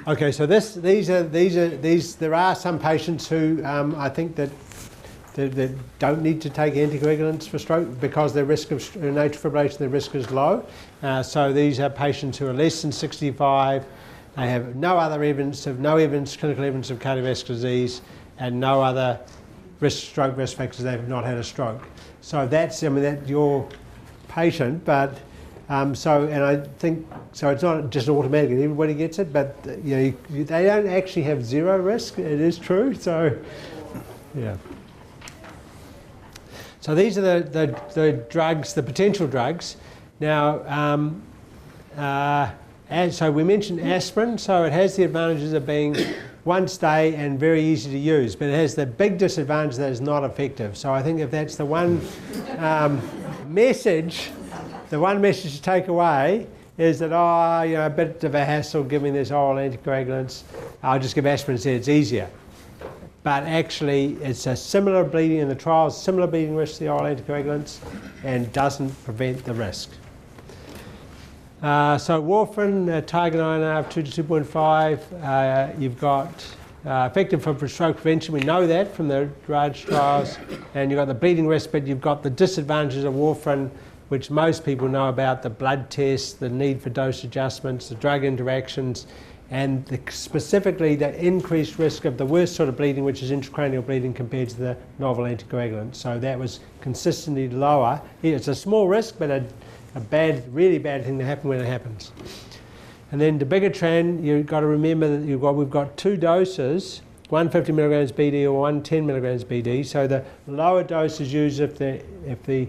Okay, so there are some patients who I think that don't need to take anticoagulants for stroke because their risk of atrial fibrillation, their risk is low. So these are patients who are less than 65. They have no other evidence, clinical evidence of cardiovascular disease, and no other stroke risk factors. They've not had a stroke. So that's your patient, but and I think so. It's not just automatically everybody gets it, but they don't actually have zero risk. It is true. So yeah. So these are the drugs, the potential drugs. Now, so we mentioned aspirin. So it has the advantages of being once a day and very easy to use, but it has the big disadvantage that it's not effective. So I think if that's the one message to take away is that, a bit of a hassle giving this oral anticoagulants. I'll just give aspirin instead, it's easier. But actually, it's a similar bleeding in the trials, similar bleeding risk to the oral anticoagulants, and doesn't prevent the risk. So warfarin, target INR of 2 to 2.5. You've got effective for stroke prevention. We know that from the RAJ trials. And you've got the bleeding risk, but you've got the disadvantages of warfarin, which most people know about, the blood tests, the need for dose adjustments, the drug interactions, and specifically the increased risk of the worst sort of bleeding, which is intracranial bleeding compared to the novel anticoagulants. So that was consistently lower. It's a small risk, but a really bad thing to happen when it happens. And then Dabigatran, you've got to remember that we've got two doses, one 50 milligrams BD or one 10 milligrams BD. So the lower dose is used if the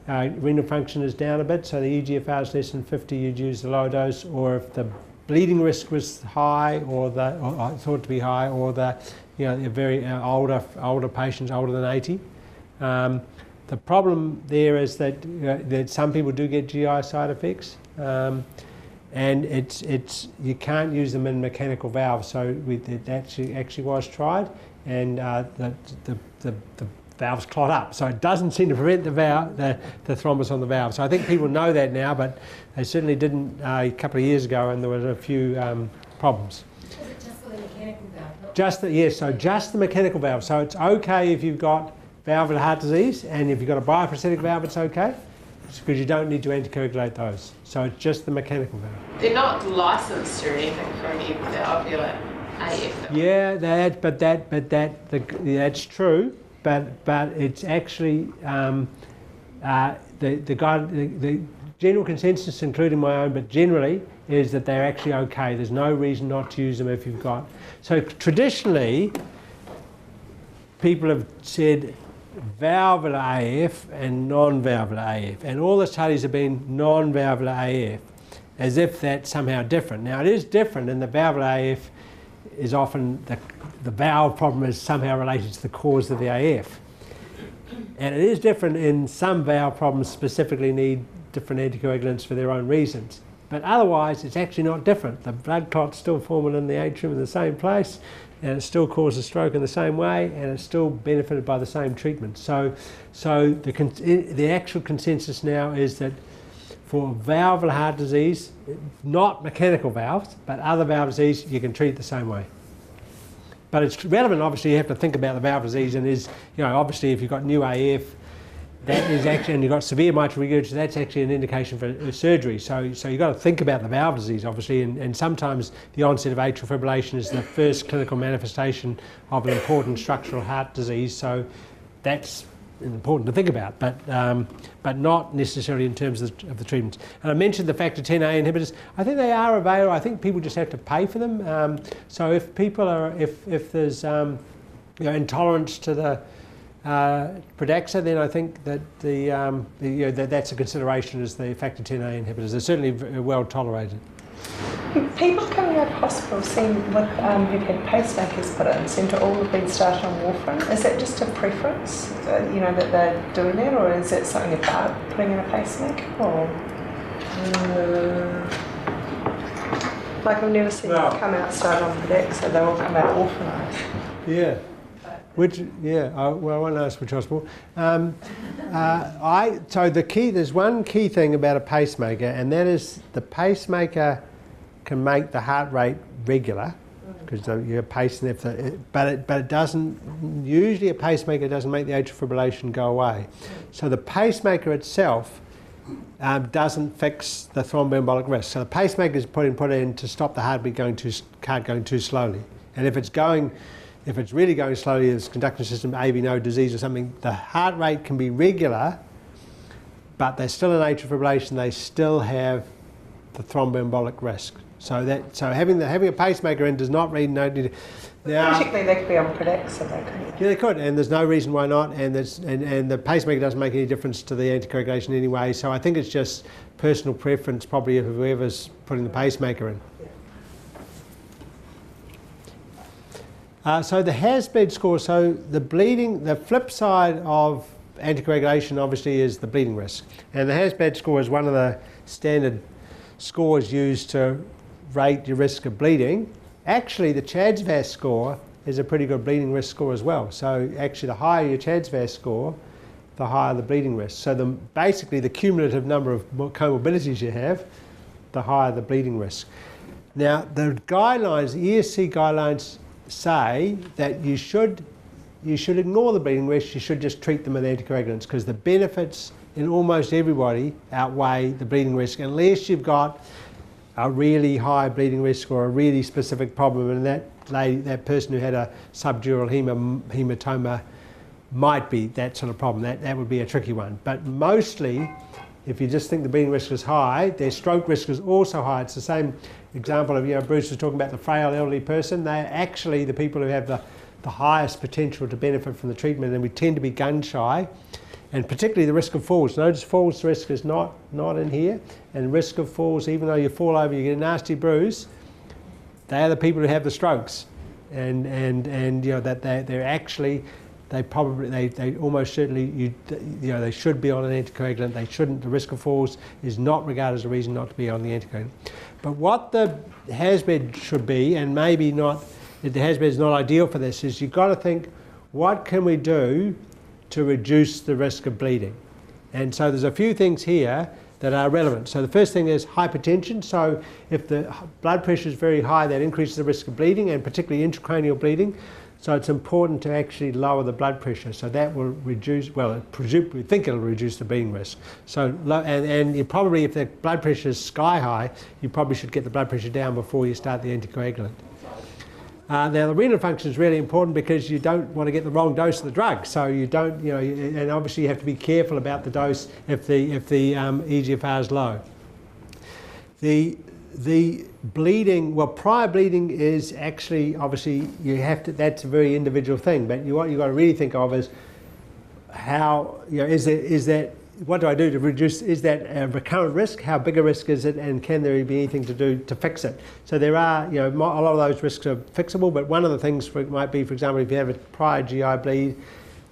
renal function is down a bit. So the EGFR is less than 50, you'd use the lower dose, or if the bleeding risk was high, or thought to be high, or the very older patients, older than 80. The problem there is that some people do get GI side effects, and you can't use them in mechanical valves. So that actually was tried, and the valves clot up. So it doesn't seem to prevent the thrombus on the valve. So I think people know that now, but they certainly didn't a couple of years ago, and there was a few problems. Is it just for the mechanical valve? Just the mechanical valve. So it's okay if you've got valvular heart disease, and if you've got a bioprosthetic valve, it's okay, because you don't need to anticoagulate those. So it's just the mechanical valve. They're not licensed or anything for any valvular AF. Yeah, that's true. But it's actually the general consensus, including my own, but generally, is that they're actually okay. There's no reason not to use them if you've got. So traditionally, people have said valvular AF and non-valvular AF, and all the studies have been non-valvular AF, as if that's somehow different. Now it is different, and the valvular AF is often the valve problem is somehow related to the cause of the AF. And it is different in some valve problems specifically need different anticoagulants for their own reasons. But otherwise, it's actually not different. The blood clot's still forming in the atrium in the same place, and it still causes stroke in the same way, and it's still benefited by the same treatment. So the actual consensus now is that for valvular heart disease, not mechanical valves, but other valve disease, you can treat it the same way. But it's relevant, obviously, you have to think about the valve disease, and obviously if you've got new AF, that is actually, and you've got severe mitral regurgitation, that's actually an indication for surgery. So you've got to think about the valve disease, obviously, and sometimes the onset of atrial fibrillation is the first clinical manifestation of an important structural heart disease. So that's important to think about, but not necessarily in terms of the treatments. And I mentioned the factor Xa inhibitors. I think they are available. I think people just have to pay for them. So if people if there's intolerance to the Pradaxa, then I think that that's a consideration as the factor Xa inhibitors. They're certainly well tolerated. People coming out of hospital who've had pacemakers put in seem to all have been started on warfarin. Is that just a preference, that they're doing that, or is it something about putting in a pacemaker? Or like I've never seen them come out started on Pradaxa, they all come out orphanized. Yeah. I won't ask which hospital. So there's one key thing about a pacemaker, and that is the pacemaker can make the heart rate regular, because you're pacing but it doesn't, usually a pacemaker doesn't make the atrial fibrillation go away. So the pacemaker itself doesn't fix the thromboembolic risk. So the pacemaker is put in to stop the heartbeat going too slowly. And if it's really going slowly, it's conduction system AV node disease or something, the heart rate can be regular, but they're still in atrial fibrillation, they still have the thromboembolic risk. So having a pacemaker in does not really need. Theoretically, they could be on Praxbind, they couldn't. Yeah, they could, and there's no reason why not, and the pacemaker doesn't make any difference to the anticoagulation anyway, so I think it's just personal preference probably of whoever's putting the pacemaker in. So the HAS-BLED score, so the flip side of anticoagulation obviously is the bleeding risk, and the HAS-BLED score is one of the standard scores used to rate your risk of bleeding. Actually, the CHA2DS2-VASc score is a pretty good bleeding risk score as well. So actually, the higher your CHA2DS2-VASc score, the higher the bleeding risk. So basically, the cumulative number of comorbidities you have, the higher the bleeding risk. Now, the guidelines, the ESC guidelines say that you should ignore the bleeding risk, you should just treat them with anticoagulants, because the benefits in almost everybody outweigh the bleeding risk, unless you've got a really high bleeding risk or a really specific problem, and that person who had a subdural hematoma might be that sort of problem. That would be a tricky one. But mostly, if you just think the bleeding risk is high, their stroke risk is also high. It's the same example of, Bruce was talking about the frail elderly person. They're actually the people who have the highest potential to benefit from the treatment, and we tend to be gun shy. And particularly the risk of falls. Notice falls risk is not in here. And risk of falls, even though you fall over, you get a nasty bruise, they are the people who have the strokes. And that they almost certainly, they should be on an anticoagulant. They shouldn't. The risk of falls is not regarded as a reason not to be on the anticoagulant. But what the HAS-BLED should be, and maybe not, the HAS-BLED is not ideal for this, is you've got to think, what can we do to reduce the risk of bleeding? And so there's a few things here that are relevant. So the first thing is hypertension. So if the blood pressure is very high, that increases the risk of bleeding, and particularly intracranial bleeding. So it's important to actually lower the blood pressure. So that will reduce, well, we think it'll reduce the bleeding risk. So, and you probably, if the blood pressure is sky high, you probably should get the blood pressure down before you start the anticoagulant. Now the renal function is really important, because you don't want to get the wrong dose of the drug. So you don't, and obviously you have to be careful about the dose if the EGFR is low. The bleeding, well, prior bleeding is actually, obviously that's a very individual thing, but what you've got to really think of is how, what do I do to reduce, is that a recurrent risk? How big a risk is it, and can there be anything to do to fix it? So there are, a lot of those risks are fixable, but one of the things might be, for example, if you have a prior GI bleed,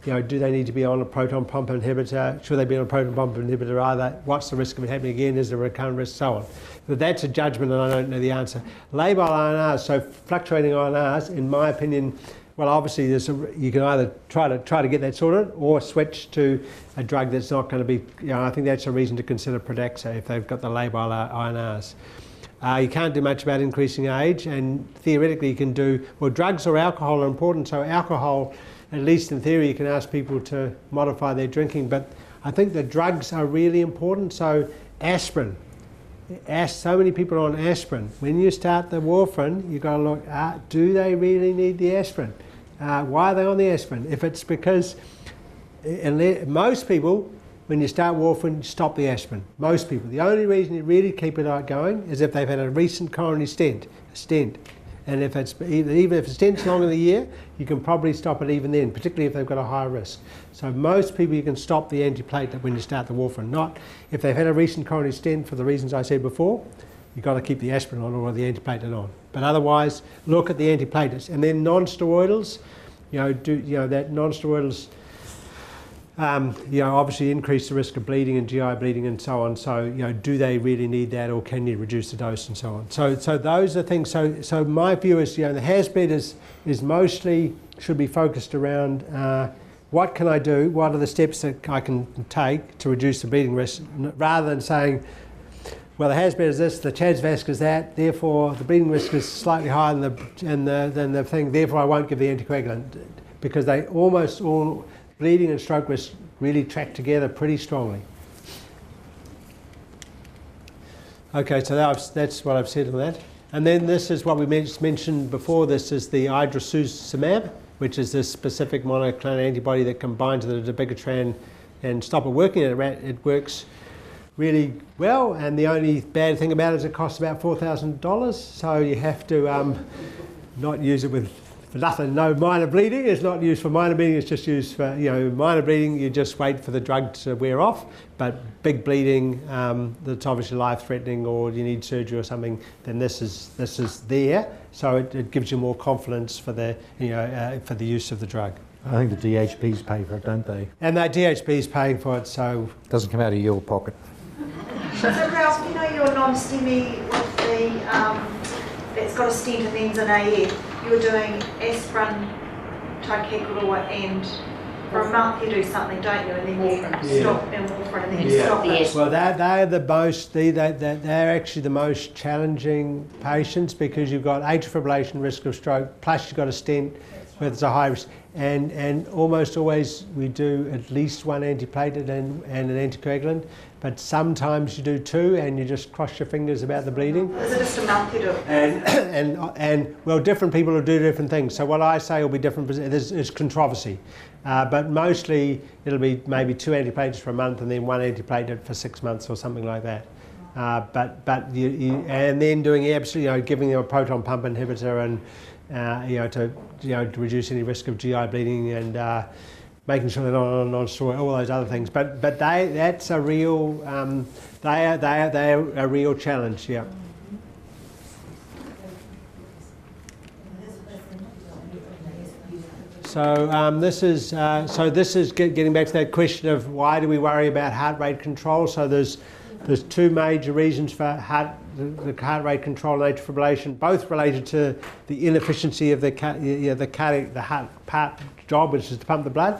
do they need to be on a proton pump inhibitor? Should they be on a proton pump inhibitor either? What's the risk of it happening again? Is there a recurrent risk? So on. But that's a judgment, and I don't know the answer. Labile INRs, so fluctuating INRs, in my opinion, well, obviously you can either try to get that sorted, or switch to a drug that's not going to be, I think that's a reason to consider Praxbind if they've got the labile INRs. You can't do much about increasing age, and theoretically you can do, well, drugs or alcohol are important. So alcohol, at least in theory, you can ask people to modify their drinking, but I think the drugs are really important. So aspirin, so many people are on aspirin. When you start the warfarin, you've got to look, do they really need the aspirin? Why are they on the aspirin? If it's because, most people, when you start warfarin, stop the aspirin. Most people. The only reason you really keep it going is if they've had a recent coronary stent, And if it's, even if the stent's longer than a year, you can probably stop it even then, particularly if they've got a high risk. So most people, you can stop the antiplatelet when you start the warfarin. Not if they've had a recent coronary stent for the reasons I said before, you've got to keep the aspirin on or the antiplatelet on. But otherwise, look at the antiplatelets. And then non-steroidals, that non-steroidals, obviously increase the risk of bleeding and GI bleeding and so on. So, do they really need that, or can you reduce the dose and so on? So those are things. So my view is, the HAS-BLED is mostly should be focused around what can I do? What are the steps that I can take to reduce the bleeding risk, rather than saying, Well, the HAS-BLED is this, the CHAS-VASC is that, therefore the bleeding risk is slightly higher than the thing, therefore I won't give the anticoagulant, because they almost all, bleeding and stroke risk really track together pretty strongly. Okay, so that's what I've said on that. And then this is what we mentioned before, this is the idrosuzumab, which is this specific monoclonal antibody that combines with the Dabigatran and stop it working. It works really well, and the only bad thing about it is it costs about $4,000, so you have to not use it for nothing. No minor bleeding, it's not used for minor bleeding, it's just used for, minor bleeding, you just wait for the drug to wear off, but big bleeding that's obviously life-threatening or you need surgery or something, then this is there, so it gives you more confidence for the, for the use of the drug. I think the DHBs pay for it, don't they? And the DHB's paying for it, so... It doesn't come out of your pocket. So Ralph, your non-STEMI with the, it's got a stent and ends in AF, you were doing aspirin, ticagrelor and for a month you do something, don't you? And then you stop, and warfarin, and then you stop it. Well, they're the most, they're actually the most challenging patients because you've got atrial fibrillation, risk of stroke, plus you've got a stent where there's a high risk. And almost always we do at least one antiplatelet and an anticoagulant, but sometimes you do two and you just cross your fingers about the bleeding. Is it just a month you do? And well, different people will do different things. So what I say will be different, there's controversy. But mostly it'll be maybe two antiplatelets for a month and then one antiplatelet for 6 months or something like that. And then doing absolutely, giving them a proton pump inhibitor and to reduce any risk of GI bleeding and making sure they're not on non-steroid, all those other things. But that's a real they're a real challenge. Yeah. So this is getting back to that question of why do we worry about heart rate control? So there's two major reasons for the heart rate control and atrial fibrillation, both related to the inefficiency of the heart part job, which is to pump the blood.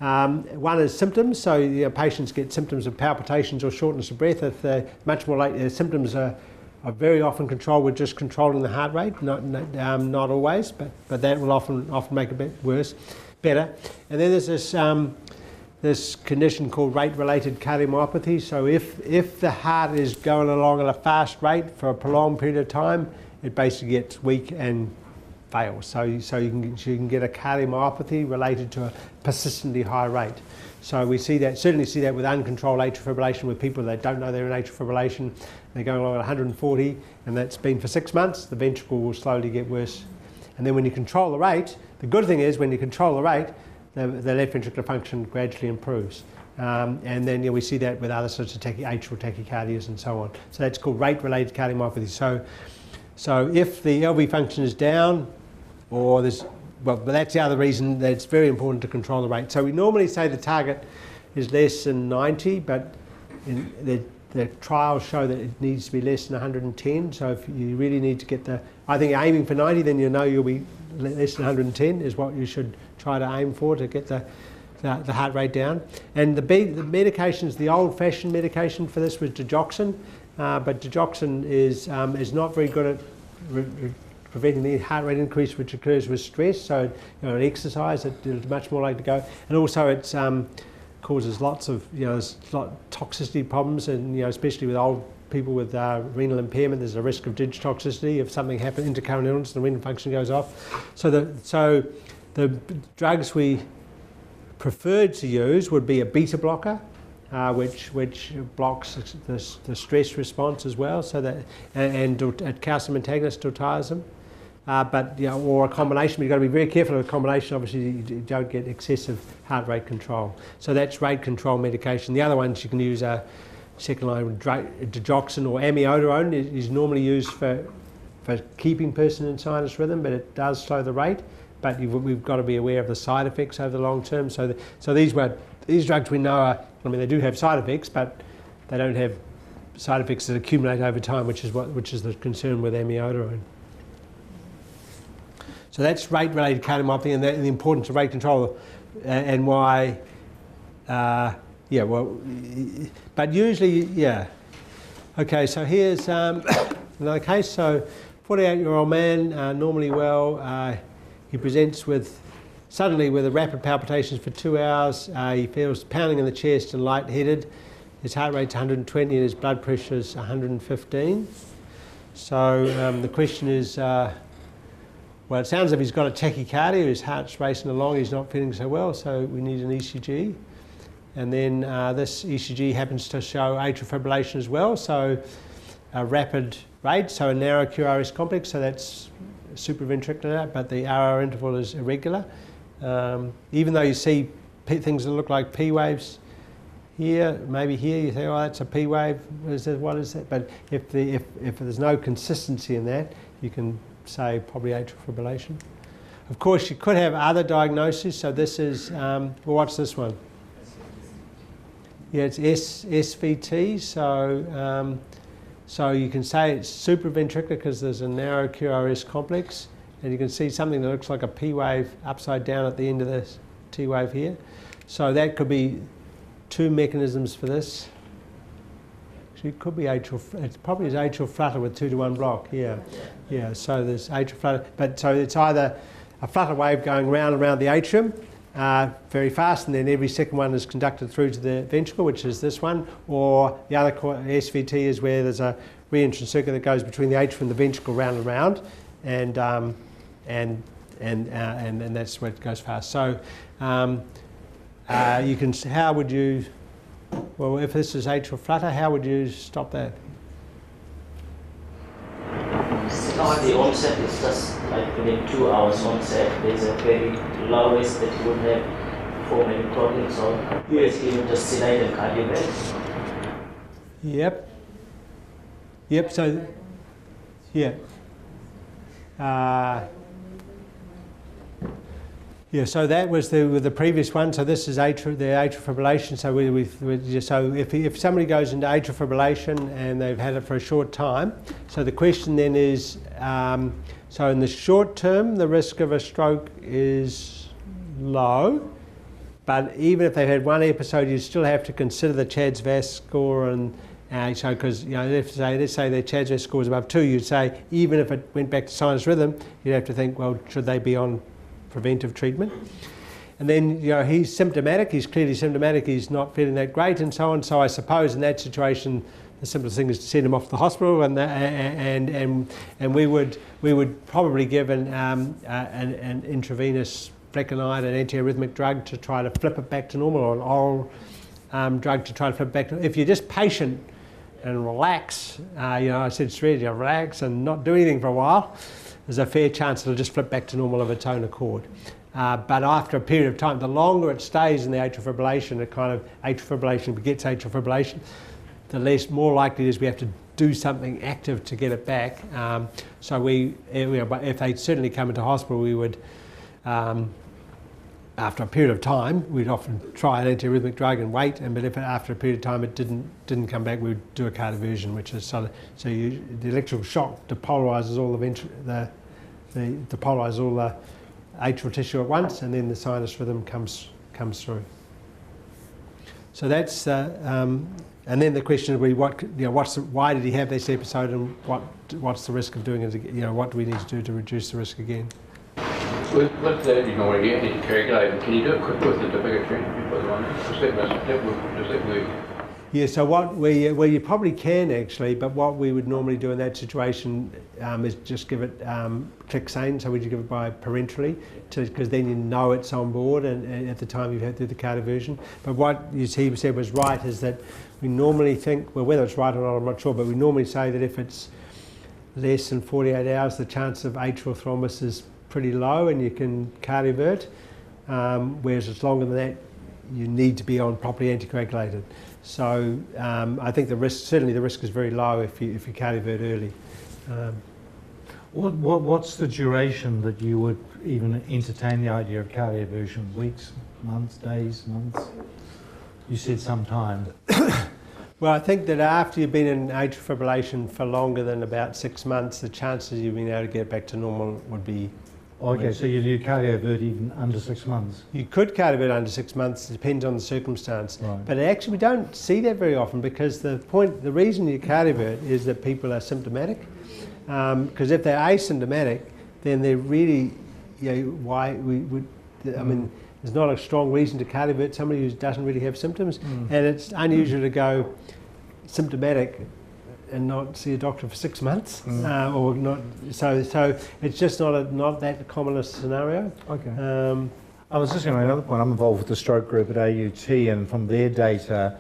One is symptoms, so patients get symptoms of palpitations or shortness of breath. If they're much more late, their symptoms are very often controlled with just controlling the heart rate, not always, but that will often make it better. And then there's this condition called rate-related cardiomyopathy. So if the heart is going along at a fast rate for a prolonged period of time, it basically gets weak and fails. So you can get a cardiomyopathy related to a persistently high rate. So we certainly see that with uncontrolled atrial fibrillation with people that don't know they're in atrial fibrillation. They're going along at 140 and that's been for 6 months, the ventricle will slowly get worse. And then when you control the rate, the good thing is when you control the rate, the left ventricular function gradually improves. And then we see that with other sorts of atrial tachycardias and so on. So that's called rate-related cardiomyopathy. So if the LV function is down, or but that's the other reason that it's very important to control the rate. So we normally say the target is less than 90, but the trials show that it needs to be less than 110. So if you really need to get I think aiming for 90, then you'll be less than 110 is what you should try to aim for to get the heart rate down. And the medications, the old-fashioned medication for this was digoxin, but digoxin is not very good at preventing the heart rate increase which occurs with stress. So in exercise, it's much more likely to go. And also it's causes lots of there's toxicity problems, and especially with old people with renal impairment, there's a risk of digitoxicity. If something happens, intercurrent illness, the renal function goes off. So the drugs we preferred to use would be a beta blocker, which blocks the stress response as well. So that and a calcium antagonist, diltiazem. Or a combination. But you've got to be very careful of a combination. Obviously, you don't get excessive heart rate control. So that's rate control medication. The other ones you can use are second line digoxin or amiodarone is normally used for keeping person in sinus rhythm, but it does slow the rate. But we've got to be aware of the side effects over the long term. So these drugs we know they do have side effects, but they don't have side effects that accumulate over time, which is the concern with amiodarone. So that's rate-related cardiomyopathy and the importance of rate control and why, but usually, Okay, so here's another case. So 48-year-old man, normally well. He presents suddenly with a rapid palpitations for 2 hours. He feels pounding in the chest and lightheaded. His heart rate's 120 and his blood pressure's 115. So the question is, well, it sounds like he's got a tachycardia, his heart's racing along, he's not feeling so well, so we need an ECG. And then this ECG happens to show atrial fibrillation as well, so a rapid rate, so a narrow QRS complex, so that's supraventricular, but the RR interval is irregular. Even though you see things that look like P waves here, maybe here, you think, oh, that's a P wave, what is that? But if there's no consistency in that, you can say probably atrial fibrillation. Of course, you could have other diagnoses, so this is, well, what's this one? Yeah, it's SVT, so you can say it's supraventricular because there's a narrow QRS complex, and you can see something that looks like a P wave upside down at the end of this T wave here. So that could be two mechanisms for this. Actually, it could be atrial, it probably is atrial flutter with 2-to-1 block, yeah. Yeah, so there's atrial flutter, but so it's either a flutter wave going round and round the atrium, very fast, and then every second one is conducted through to the ventricle, which is this one, or the other SVT is where there's a reentrant circuit that goes between the atrium and the ventricle round and round, and that's where it goes fast. So you can, how would you, well, if this is atrial flutter, how would you stop that? The onset is just like within 2 hours onset. There's a very low risk that you would have for maybe clotting, so basically you just sedate and cardiovascular. Yep. Yep, so, yeah. Yeah, so that was the previous one. So this is the atrial fibrillation. So so if somebody goes into atrial fibrillation and they've had it for a short time, so the question then is, so in the short term, the risk of a stroke is low, but even if they've had one episode, you still have to consider the CHA2DS2-VASc score, and so because let's say their CHA2DS2-VASc score is above 2, you'd say even if it went back to sinus rhythm, you'd have to think, well, should they be on preventive treatment? And then he's symptomatic, he's clearly symptomatic, he's not feeling that great and so on. So I suppose in that situation the simplest thing is to send him off to the hospital, and we would probably give an intravenous flecainide, an antiarrhythmic drug to try to flip it back to normal, or an oral drug to try to flip it back to normal. If you're just patient and relax, I said serenity, relax and not do anything for a while, there's a fair chance it'll just flip back to normal of its own accord. But after a period of time, the longer it stays in the atrial fibrillation, begets atrial fibrillation, the more likely it is we have to do something active to get it back. So if they certainly come into hospital, we would, after a period of time, we'd often try an antiarrhythmic drug and wait. But if after a period of time it didn't come back, we would do a cardioversion, which is the electrical shock depolarizes all depolarizes all the atrial tissue at once, and then the sinus rhythm comes through. So that's and then the question would be why did he have this episode, and what's the risk of doing it again? What do we need to do to reduce the risk again? With the anticoagulant, can you do it quickly with the Dabigatran before the one? Does that work? Yeah, so you probably can actually, but what we would normally do in that situation is just give it Clexane, so we just give it by parenterally, because then you know it's on board, and at the time you've had to do the cardioversion. But what he said was right, is that we normally think, well, whether it's right or not, I'm not sure, but we normally say that if it's less than 48 hours, the chance of atrial thrombus is pretty low and you can cardiovert, whereas it's longer than that, you need to be on properly anticoagulated. So I think certainly the risk is very low if you cardiovert early. What's the duration that you would even entertain the idea of cardioversion? Weeks, months, days, months? You said some time. Well, I think that after you've been in atrial fibrillation for longer than about 6 months, the chances of you being able to get back to normal would be Okay, so you do cardiovert even under 6 months? You could cardiovert under 6 months, it depends on the circumstance. Right. But actually we don't see that very often, because the reason you cardiovert is that people are symptomatic. Because if they're asymptomatic, then they're really, why we would, I mean, there's not a strong reason to cardiovert somebody who doesn't really have symptoms. And it's unusual to go symptomatic and not see a doctor for 6 months, or not. So it's just not that common a scenario. Okay. I was just going to make another point. I'm involved with the stroke group at AUT, and from their data,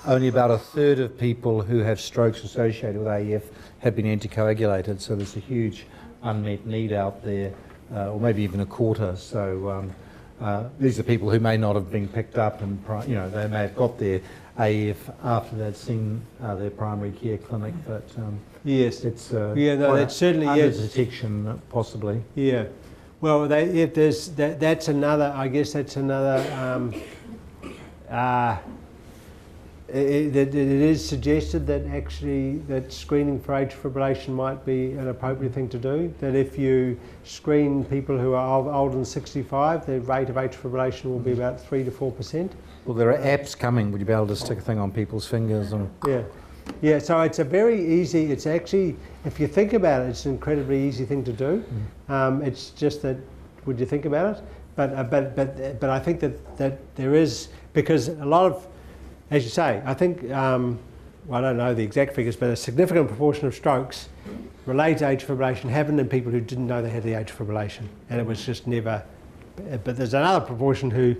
only about a third of people who have strokes associated with AF have been anticoagulated. So there's a huge unmet need out there, or maybe even a quarter. So these are people who may not have been picked up, and they may have got their AF after they'd seen their primary care clinic, but yes, it's that's certainly under detection possibly. Yeah, well, that's another. I guess that's another. It is suggested that actually that screening for atrial fibrillation might be an appropriate thing to do. That if you screen people who are older than 65, the rate of atrial fibrillation will be about 3 to 4%. Well, there are apps coming. Would you be able to stick a thing on people's fingers? And Yeah. So it's a very easy. It's actually, if you think about it, it's an incredibly easy thing to do. It's just that, would you think about it? But I think that there is, because a lot of, as you say, I think, well, I don't know the exact figures, but a significant proportion of strokes related to atrial fibrillation happened in people who didn't know they had the atrial fibrillation, and it was just never. But there's another proportion who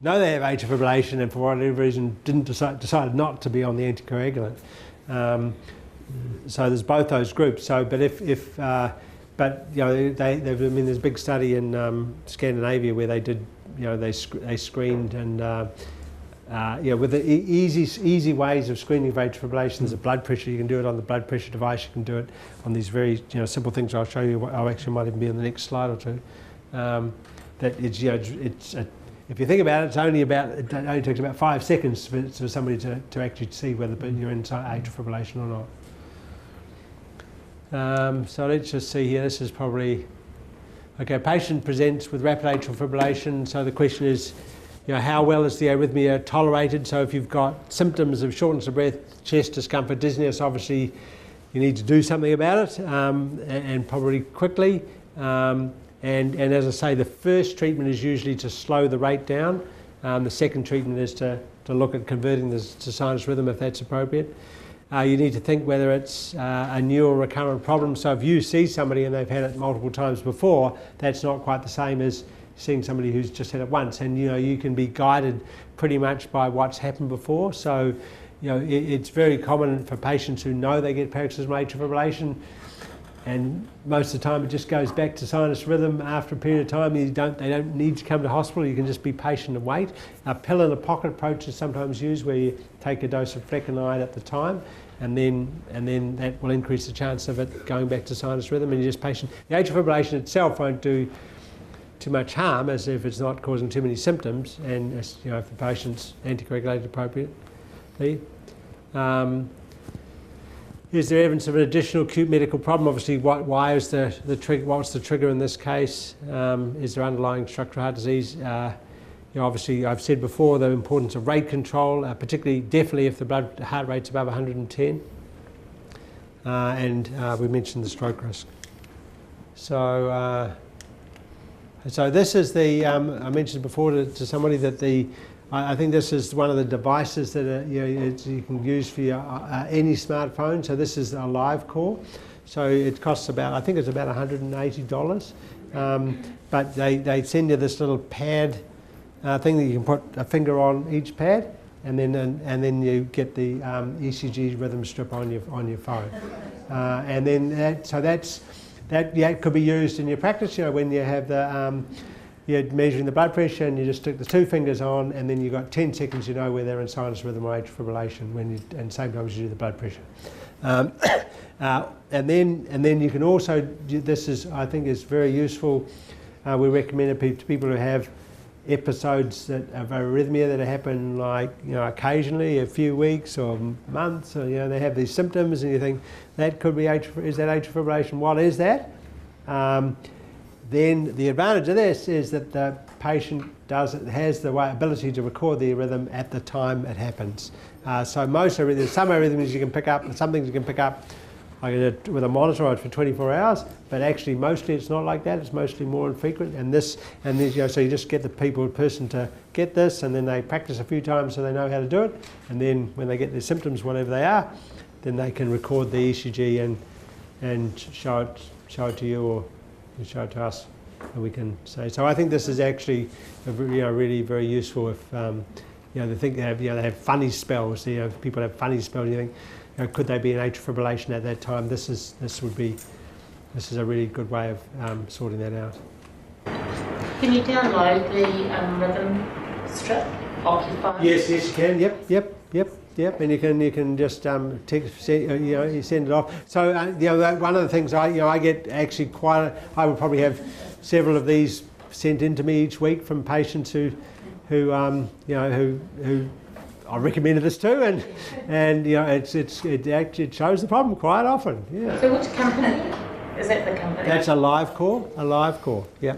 know they have atrial fibrillation and for whatever reason decided not to be on the anticoagulant. So there's both those groups. So, but there's a big study in Scandinavia where they did, they screened and. With the easy ways of screening for atrial fibrillation, there's a blood pressure. You can do it on the blood pressure device. You can do it on these very simple things. I'll show you. I actually might even be on the next slide or two. That it's if you think about it, it only takes about 5 seconds for somebody to actually see whether you're in atrial fibrillation or not. So let's just see here. This is probably okay. Patient presents with rapid atrial fibrillation. So the question is, how well is the arrhythmia tolerated? So if you've got symptoms of shortness of breath, chest discomfort, dizziness, obviously you need to do something about it, and probably quickly. And as I say, the first treatment is usually to slow the rate down. The second treatment is to look at converting this to sinus rhythm if that's appropriate. You need to think whether it's a new or recurrent problem. So if you see somebody and they've had it multiple times before, that's not quite the same as seeing somebody who's just had it once. And you can be guided pretty much by what's happened before. So it's very common for patients who know they get paroxysmal atrial fibrillation, and most of the time it just goes back to sinus rhythm after a period of time. They don't need to come to hospital. You can just be patient and wait. A pill in a pocket approach is sometimes used, where you take a dose of flecainide at the time, and then that will increase the chance of it going back to sinus rhythm, and you're just patient. The atrial fibrillation itself won't do too much harm, as if it's not causing too many symptoms, and if the patient's anticoagulated appropriately. Is there evidence of an additional acute medical problem? Obviously, why is the trigger? What's the trigger in this case? Is there underlying structural heart disease? Obviously, I've said before the importance of rate control, definitely if the heart rate's above 110, and we mentioned the stroke risk. So this is the I mentioned before to somebody that I think this is one of the devices that you can use for any smartphone. So this is a live core. So it costs I think it's about $180. But they send you this little pad thing that you can put a finger on each pad, and then you get the ECG rhythm strip on your phone. And then that could be used in your practice. When you have you're measuring the blood pressure, and you just stick the 2 fingers on, and then you've got 10 seconds, where they're in sinus rhythm or atrial fibrillation and same time as you do the blood pressure. And then you can also, I think is very useful. We recommend it to people who have episodes of arrhythmia that happen occasionally, a few weeks or months, or they have these symptoms, and you think that could be is that atrial fibrillation? What is that? then the advantage of this is that the patient has the ability to record the rhythm at the time it happens. So most arrhythmias, some arrhythmias you can pick up, some things you can pick up with a monitor for 24 hours, but actually mostly it's not like that. It's mostly more infrequent. And this, so you just get the person to get this, and then they practice a few times so they know how to do it. And then when they get their symptoms, whatever they are, then they can record the ECG and show it to you, or you show it to us, and we can say. So I think this is actually really very useful if they think they have funny spells. People have funny spells. You think, could they be in atrial fibrillation at that time? This is a really good way of sorting that out. Can you download the rhythm strip off your phone? Yes, you can. Yep. And you can just text, you send it off. So one of the things I get actually I would probably have several of these sent in to me each week from patients who I recommended this to, and it actually shows the problem quite often. Yeah. So which company? Is that the company? That's a live core. Yeah.